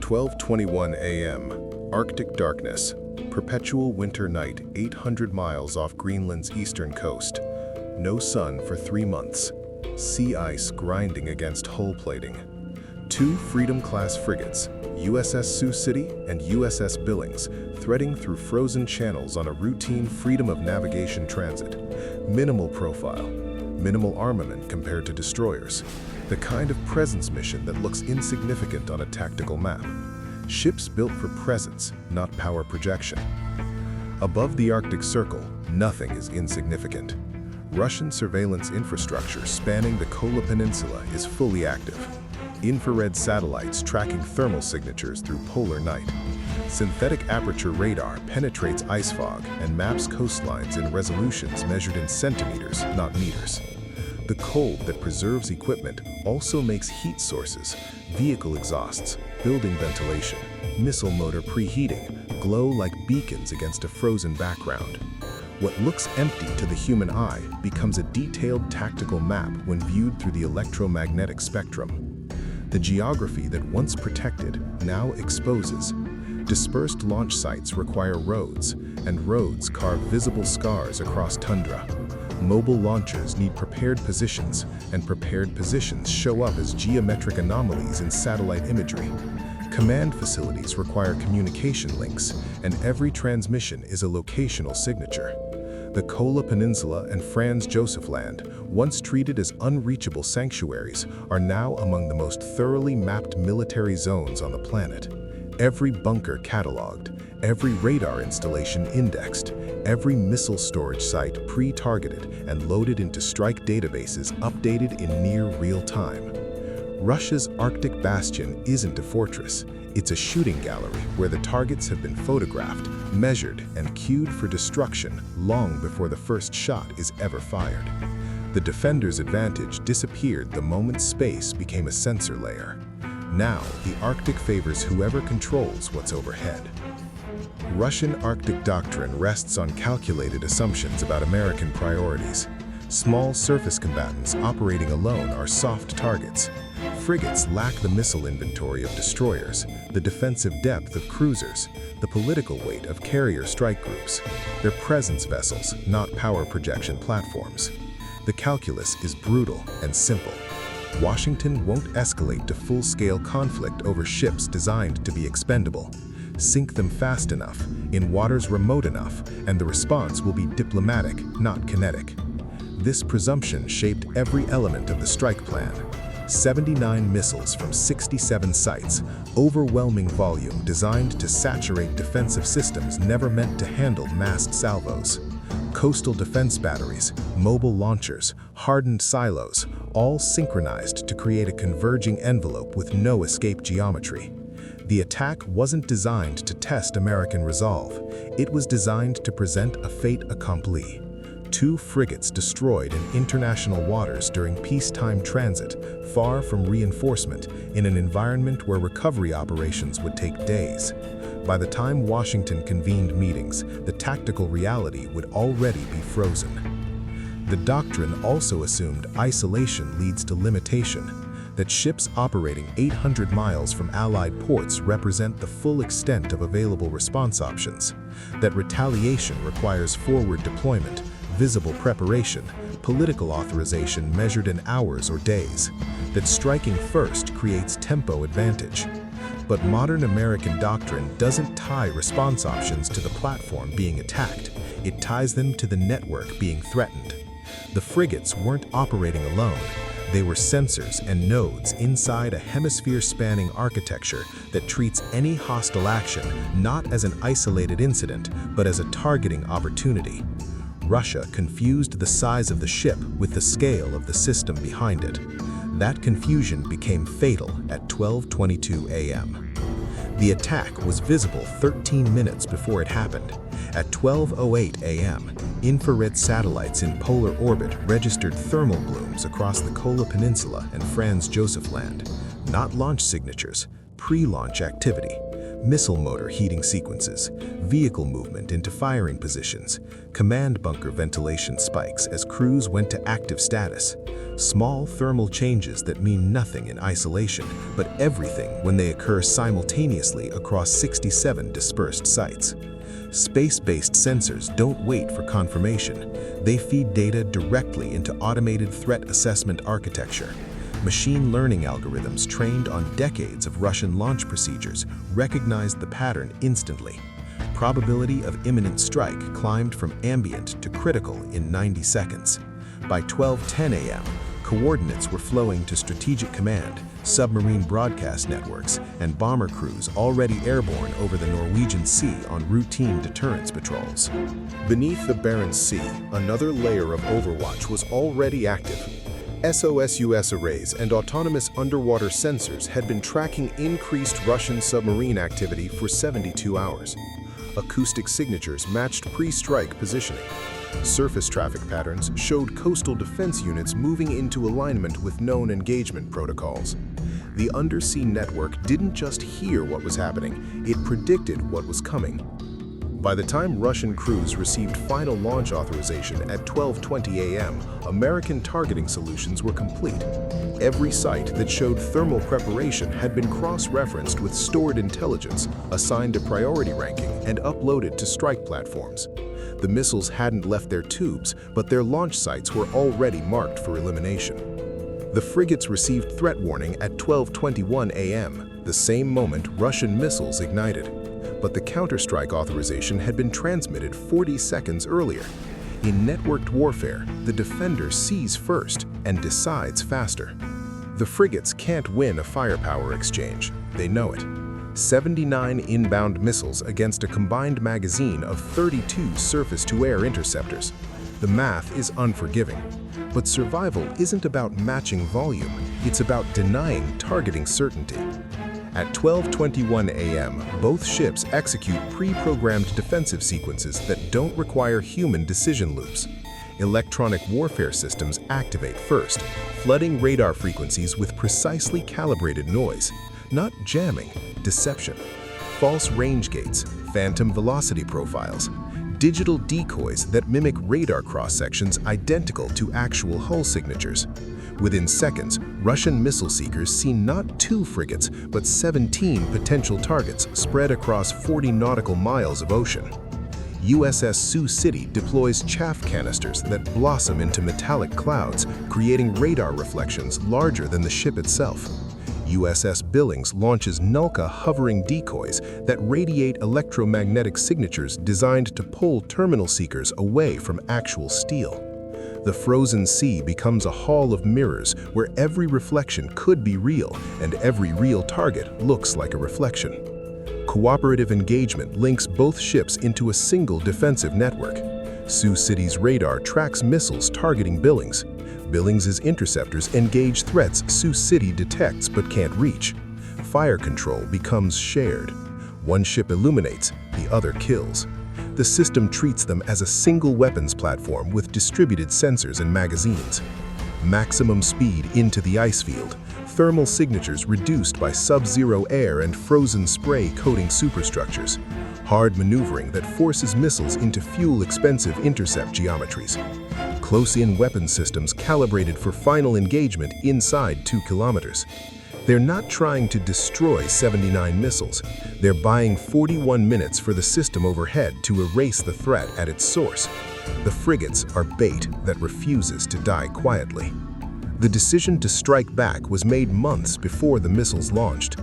12:21 a.m. Arctic darkness. Perpetual winter night 800 miles off Greenland's eastern coast. No sun for 3 months. Sea ice grinding against hull plating. 2 Freedom-class frigates, USS Sioux City and USS Billings, threading through frozen channels on a routine freedom of navigation transit. Minimal profile, minimal armament compared to destroyers. The kind of presence mission that looks insignificant on a tactical map. Ships built for presence, not power projection. Above the Arctic Circle, nothing is insignificant. Russian surveillance infrastructure spanning the Kola Peninsula is fully active. Infrared satellites tracking thermal signatures through polar night. Synthetic aperture radar penetrates ice fog and maps coastlines in resolutions measured in centimeters, not meters. The cold that preserves equipment also makes heat sources, vehicle exhausts, building ventilation, missile motor preheating, glow like beacons against a frozen background. What looks empty to the human eye becomes a detailed tactical map when viewed through the electromagnetic spectrum. The geography that once protected now exposes. Dispersed launch sites require roads, and roads carve visible scars across tundra. Mobile launchers need prepared positions, and prepared positions show up as geometric anomalies in satellite imagery. Command facilities require communication links, and every transmission is a locational signature. The Kola Peninsula and Franz Josef Land, once treated as unreachable sanctuaries, are now among the most thoroughly mapped military zones on the planet. Every bunker cataloged, every radar installation indexed, every missile storage site pre-targeted and loaded into strike databases updated in near real time. Russia's Arctic bastion isn't a fortress, it's a shooting gallery where the targets have been photographed, measured, and cued for destruction long before the first shot is ever fired. The defender's advantage disappeared the moment space became a sensor layer. Now, the Arctic favors whoever controls what's overhead. Russian Arctic doctrine rests on calculated assumptions about American priorities. Small surface combatants operating alone are soft targets. Frigates lack the missile inventory of destroyers, the defensive depth of cruisers, the political weight of carrier strike groups. They're presence vessels, not power projection platforms. The calculus is brutal and simple. Washington won't escalate to full-scale conflict over ships designed to be expendable. Sink them fast enough, in waters remote enough, and the response will be diplomatic, not kinetic. This presumption shaped every element of the strike plan. 79 missiles from 67 sites, overwhelming volume designed to saturate defensive systems never meant to handle massed salvos. Coastal defense batteries, mobile launchers, hardened silos, all synchronized to create a converging envelope with no escape geometry. The attack wasn't designed to test American resolve. It was designed to present a fait accompli. 2 frigates destroyed in international waters during peacetime transit, far from reinforcement, in an environment where recovery operations would take days. By the time Washington convened meetings, the tactical reality would already be frozen. The doctrine also assumed isolation leads to limitation, that ships operating 800 miles from Allied ports represent the full extent of available response options, that retaliation requires forward deployment, visible preparation, political authorization measured in hours or days, that striking first creates tempo advantage. But modern American doctrine doesn't tie response options to the platform being attacked, it ties them to the network being threatened. The frigates weren't operating alone. They were sensors and nodes inside a hemisphere-spanning architecture that treats any hostile action not as an isolated incident, but as a targeting opportunity. Russia confused the size of the ship with the scale of the system behind it. That confusion became fatal at 12:22 a.m. The attack was visible 13 minutes before it happened. At 12:08 a.m., infrared satellites in polar orbit registered thermal blooms across the Kola Peninsula and Franz Josef Land. Not launch signatures, pre-launch activity. missile motor heating sequences, vehicle movement into firing positions, command bunker ventilation spikes as crews went to active status, small thermal changes that mean nothing in isolation, but everything when they occur simultaneously across 67 dispersed sites. Space-based sensors don't wait for confirmation. They feed data directly into automated threat assessment architecture. Machine learning algorithms trained on decades of Russian launch procedures recognized the pattern instantly. Probability of imminent strike climbed from ambient to critical in 90 seconds. By 12:10 a.m., coordinates were flowing to Strategic Command, submarine broadcast networks, and bomber crews already airborne over the Norwegian Sea on routine deterrence patrols. Beneath the Barents Sea, another layer of overwatch was already active. SOSUS arrays and autonomous underwater sensors had been tracking increased Russian submarine activity for 72 hours. Acoustic signatures matched pre-strike positioning. Surface traffic patterns showed coastal defense units moving into alignment with known engagement protocols. The undersea network didn't just hear what was happening, it predicted what was coming. By the time Russian crews received final launch authorization at 12:20 a.m., American targeting solutions were complete. Every site that showed thermal preparation had been cross-referenced with stored intelligence, assigned a priority ranking, and uploaded to strike platforms. The missiles hadn't left their tubes, but their launch sites were already marked for elimination. The frigates received threat warning at 12:21 a.m., the same moment Russian missiles ignited. But the counterstrike authorization had been transmitted 40 seconds earlier. In networked warfare, the defender sees first and decides faster. The frigates can't win a firepower exchange. They know it. 79 inbound missiles against a combined magazine of 32 surface-to-air interceptors. The math is unforgiving. But survival isn't about matching volume, it's about denying targeting certainty. At 12:21 a.m., both ships execute pre-programmed defensive sequences that don't require human decision loops. Electronic warfare systems activate first, flooding radar frequencies with precisely calibrated noise. Not jamming, deception. False range gates, phantom velocity profiles, digital decoys that mimic radar cross-sections identical to actual hull signatures. Within seconds, Russian missile seekers see not 2 frigates, but 17 potential targets spread across 40 nautical miles of ocean. USS Sioux City deploys chaff canisters that blossom into metallic clouds, creating radar reflections larger than the ship itself. USS Billings launches Nulka hovering decoys that radiate electromagnetic signatures designed to pull terminal seekers away from actual steel. The frozen sea becomes a hall of mirrors where every reflection could be real and every real target looks like a reflection. Cooperative engagement links both ships into a single defensive network. Sioux City's radar tracks missiles targeting Billings. Billings's interceptors engage threats Sioux City detects but can't reach. Fire control becomes shared. One ship illuminates, the other kills. The system treats them as a single weapons platform with distributed sensors and magazines. Maximum speed into the ice field, thermal signatures reduced by sub-zero air and frozen spray coating superstructures. Hard maneuvering that forces missiles into fuel-expensive intercept geometries. Close-in weapon systems calibrated for final engagement inside 2 kilometers. They're not trying to destroy 79 missiles. They're buying 41 minutes for the system overhead to erase the threat at its source. The frigates are bait that refuses to die quietly. The decision to strike back was made months before the missiles launched.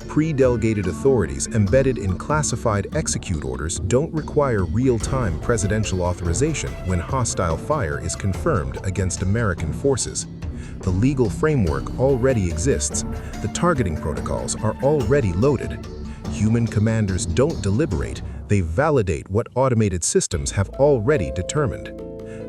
Pre-delegated authorities embedded in classified execute orders don't require real-time presidential authorization when hostile fire is confirmed against American forces. The legal framework already exists. The targeting protocols are already loaded. Human commanders don't deliberate, they validate what automated systems have already determined.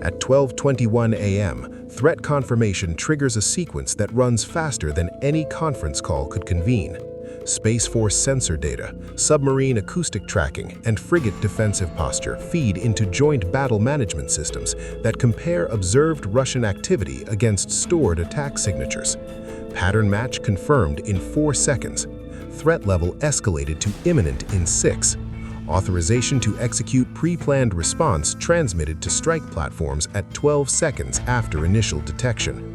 At 12:21 a.m., threat confirmation triggers a sequence that runs faster than any conference call could convene. Space Force sensor data, submarine acoustic tracking, and frigate defensive posture feed into joint battle management systems that compare observed Russian activity against stored attack signatures. Pattern match confirmed in 4 seconds. threat level escalated to imminent in 6. Authorization to execute pre-planned response transmitted to strike platforms at 12 seconds after initial detection.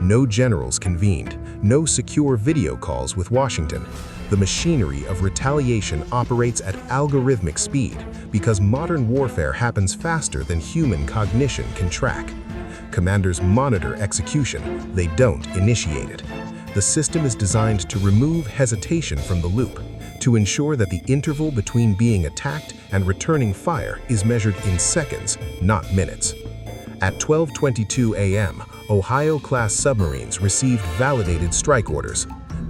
No generals convened, no secure video calls with Washington. The machinery of retaliation operates at algorithmic speed because modern warfare happens faster than human cognition can track. Commanders monitor execution, they don't initiate it. The system is designed to remove hesitation from the loop, to ensure that the interval between being attacked and returning fire is measured in seconds, not minutes. At 12:22 a.m., Ohio-class submarines received validated strike orders.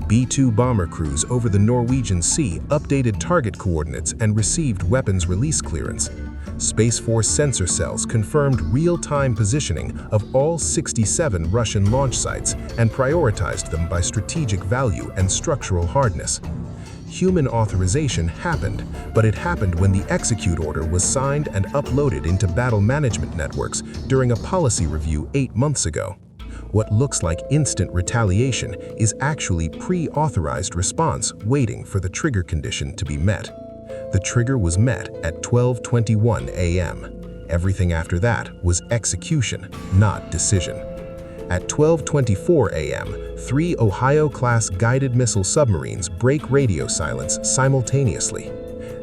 B-2 bomber crews over the Norwegian Sea updated target coordinates and received weapons release clearance. Space Force sensor cells confirmed real-time positioning of all 67 Russian launch sites and prioritized them by strategic value and structural hardness. Human authorization happened, but it happened when the execute order was signed and uploaded into battle management networks during a policy review 8 months ago. What looks like instant retaliation is actually pre-authorized response waiting for the trigger condition to be met. The trigger was met at 12:21 a.m. Everything after that was execution, not decision. At 12:24 a.m., 3 Ohio-class guided missile submarines break radio silence simultaneously.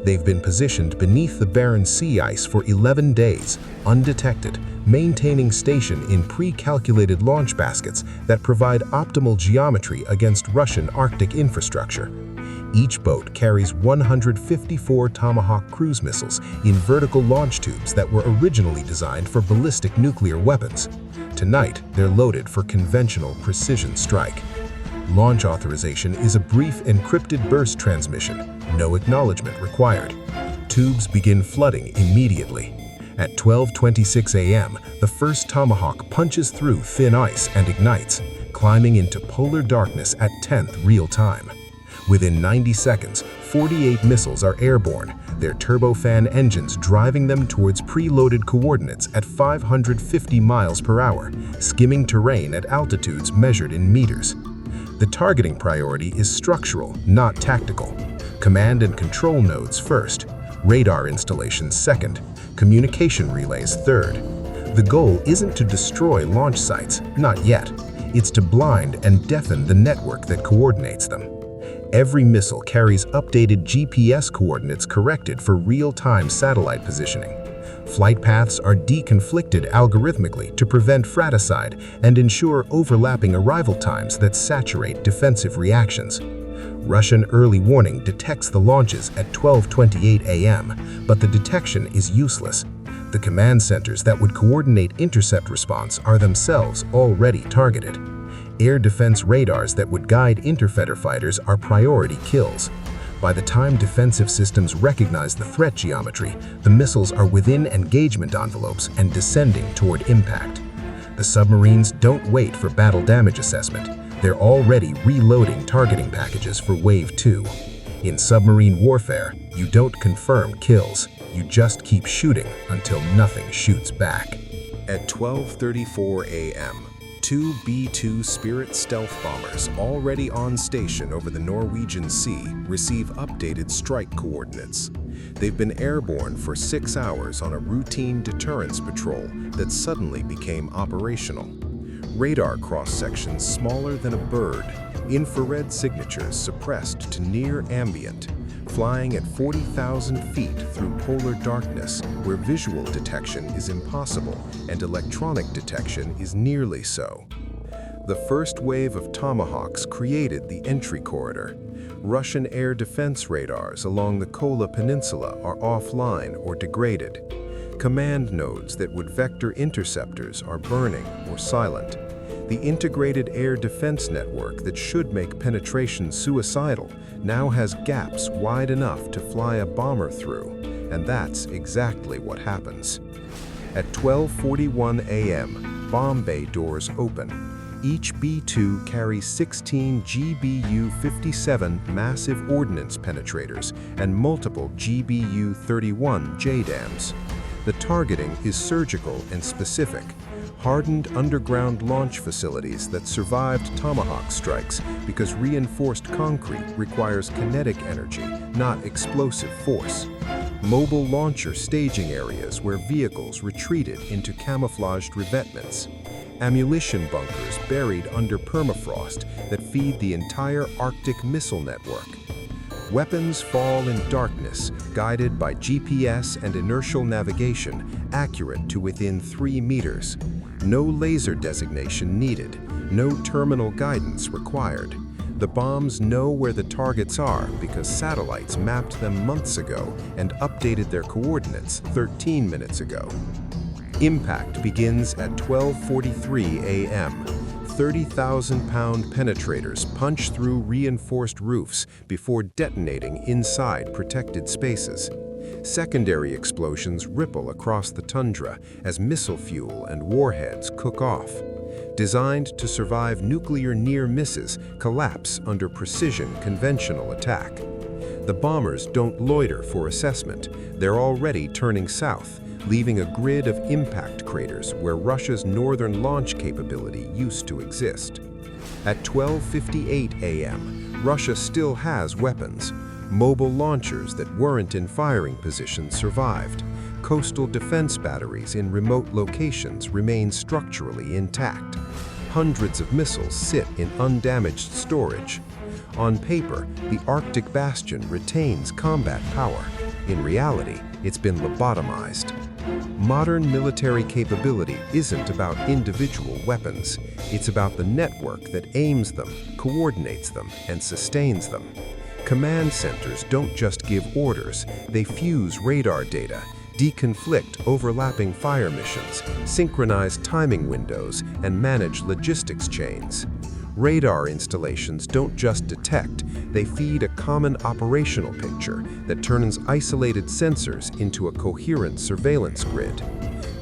They've been positioned beneath the barren sea ice for 11 days, undetected, maintaining station in pre-calculated launch baskets that provide optimal geometry against Russian Arctic infrastructure. Each boat carries 154 Tomahawk cruise missiles in vertical launch tubes that were originally designed for ballistic nuclear weapons. Tonight, they're loaded for conventional precision strike. Launch authorization is a brief encrypted burst transmission, no acknowledgement required. Tubes begin flooding immediately. At 12:26 a.m., the first Tomahawk punches through thin ice and ignites, climbing into polar darkness at 10th real time. Within 90 seconds, 48 missiles are airborne, their turbofan engines driving them towards preloaded coordinates at 550 miles per hour, skimming terrain at altitudes measured in meters. The targeting priority is structural, not tactical. Command and control nodes first, radar installations second, communication relays third. The goal isn't to destroy launch sites, not yet. It's to blind and deafen the network that coordinates them. Every missile carries updated GPS coordinates corrected for real-time satellite positioning. Flight paths are deconflicted algorithmically to prevent fratricide and ensure overlapping arrival times that saturate defensive reactions. Russian early warning detects the launches at 12:28 a.m., but the detection is useless. The command centers that would coordinate intercept response are themselves already targeted. Air defense radars that would guide interceptor fighters are priority kills. By the time defensive systems recognize the threat geometry, the missiles are within engagement envelopes and descending toward impact. The submarines don't wait for battle damage assessment. They're already reloading targeting packages for Wave 2. In submarine warfare, you don't confirm kills. You just keep shooting until nothing shoots back. At 12:34 a.m., 2 B-2 Spirit stealth bombers already on station over the Norwegian Sea receive updated strike coordinates. They've been airborne for 6 hours on a routine deterrence patrol that suddenly became operational. Radar cross-sections smaller than a bird, infrared signatures suppressed to near ambient, flying at 40,000 feet through polar darkness where visual detection is impossible and electronic detection is nearly so. The first wave of Tomahawks created the entry corridor. Russian air defense radars along the Kola Peninsula are offline or degraded. Command nodes that would vector interceptors are burning or silent. The integrated air defense network that should make penetration suicidal now has gaps wide enough to fly a bomber through, and that's exactly what happens. At 12:41 a.m., bomb bay doors open. Each B-2 carries 16 GBU-57 massive ordnance penetrators and multiple GBU-31 JDAMs. The targeting is surgical and specific. hardened underground launch facilities that survived Tomahawk strikes because reinforced concrete requires kinetic energy, not explosive force. Mobile launcher staging areas where vehicles retreated into camouflaged revetments. Ammunition bunkers buried under permafrost that feed the entire Arctic missile network. Weapons fall in darkness, guided by GPS and inertial navigation, accurate to within 3 meters. No laser designation needed, no terminal guidance required. The bombs know where the targets are because satellites mapped them months ago and updated their coordinates 13 minutes ago. Impact begins at 12:43 a.m. 30,000-pound penetrators punch through reinforced roofs before detonating inside protected spaces. Secondary explosions ripple across the tundra as missile fuel and warheads cook off. Designed to survive nuclear near misses, collapse under precision conventional attack. The bombers don't loiter for assessment. They're already turning south, leaving a grid of impact craters where Russia's northern launch capability used to exist. At 12:58 a.m., Russia still has weapons. Mobile launchers that weren't in firing position survived. Coastal defense batteries in remote locations remain structurally intact. Hundreds of missiles sit in undamaged storage. On paper, the Arctic bastion retains combat power. In reality, it's been lobotomized. Modern military capability isn't about individual weapons. It's about the network that aims them, coordinates them, and sustains them. Command centers don't just give orders, they fuse radar data, deconflict overlapping fire missions, synchronize timing windows, and manage logistics chains. Radar installations don't just detect, they feed a common operational picture that turns isolated sensors into a coherent surveillance grid.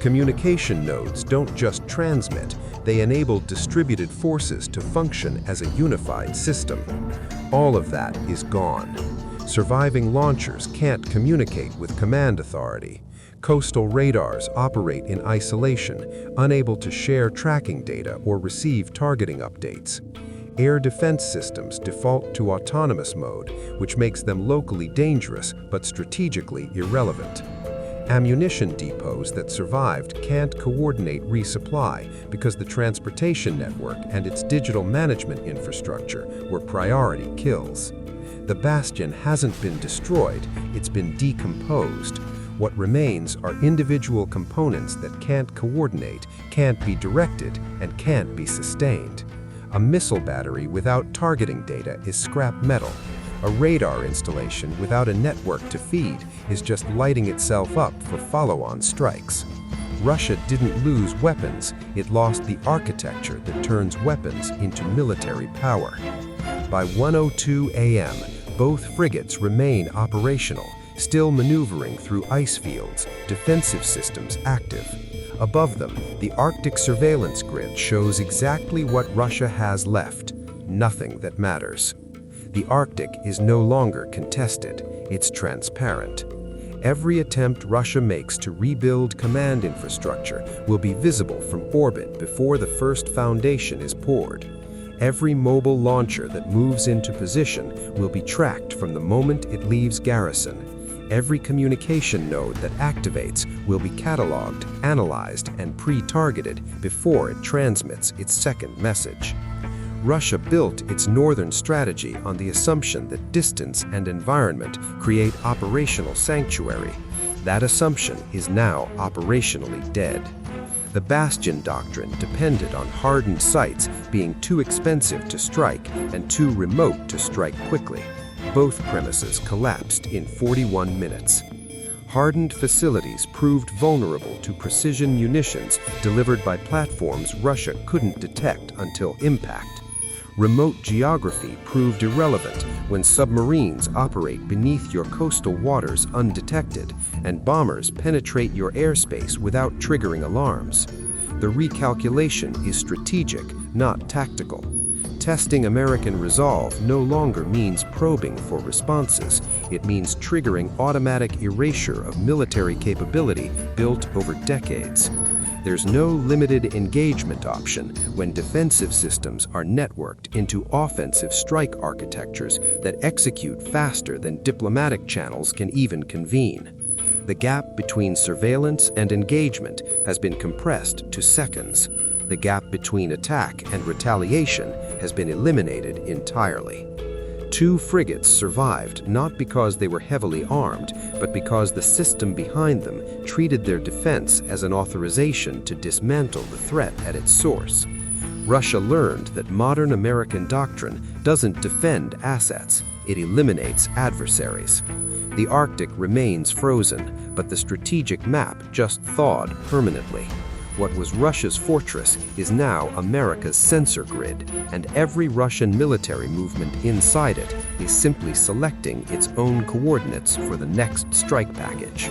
Communication nodes don't just transmit, they enable distributed forces to function as a unified system. All of that is gone. Surviving launchers can't communicate with command authority. Coastal radars operate in isolation, unable to share tracking data or receive targeting updates. Air defense systems default to autonomous mode, which makes them locally dangerous but strategically irrelevant. Ammunition depots that survived can't coordinate resupply because the transportation network and its digital management infrastructure were priority kills. The bastion hasn't been destroyed, it's been decomposed. What remains are individual components that can't coordinate, can't be directed, and can't be sustained. A missile battery without targeting data is scrap metal. A radar installation without a network to feed is just lighting itself up for follow-on strikes. Russia didn't lose weapons, it lost the architecture that turns weapons into military power. By 1:02 a.m., both frigates remain operational, still maneuvering through ice fields, defensive systems active. Above them, the Arctic surveillance grid shows exactly what Russia has left, nothing that matters. The Arctic is no longer contested, it's transparent. Every attempt Russia makes to rebuild command infrastructure will be visible from orbit before the first foundation is poured. Every mobile launcher that moves into position will be tracked from the moment it leaves garrison. Every communication node that activates will be cataloged, analyzed, and pre-targeted before it transmits its second message. Russia built its northern strategy on the assumption that distance and environment create operational sanctuary. That assumption is now operationally dead. The bastion doctrine depended on hardened sites being too expensive to strike and too remote to strike quickly. Both premises collapsed in 41 minutes. Hardened facilities proved vulnerable to precision munitions delivered by platforms Russia couldn't detect until impact. Remote geography proved irrelevant when submarines operate beneath your coastal waters undetected and bombers penetrate your airspace without triggering alarms. The recalculation is strategic, not tactical. Testing American resolve no longer means probing for responses. It means triggering automatic erasure of military capability built over decades. There's no limited engagement option when defensive systems are networked into offensive strike architectures that execute faster than diplomatic channels can even convene. The gap between surveillance and engagement has been compressed to seconds. The gap between attack and retaliation has been eliminated entirely. 2 frigates survived not because they were heavily armed, but because the system behind them treated their defense as an authorization to dismantle the threat at its source. Russia learned that modern American doctrine doesn't defend assets, it eliminates adversaries. The Arctic remains frozen, but the strategic map just thawed permanently. What was Russia's fortress is now America's sensor grid, and every Russian military movement inside it is simply selecting its own coordinates for the next strike package.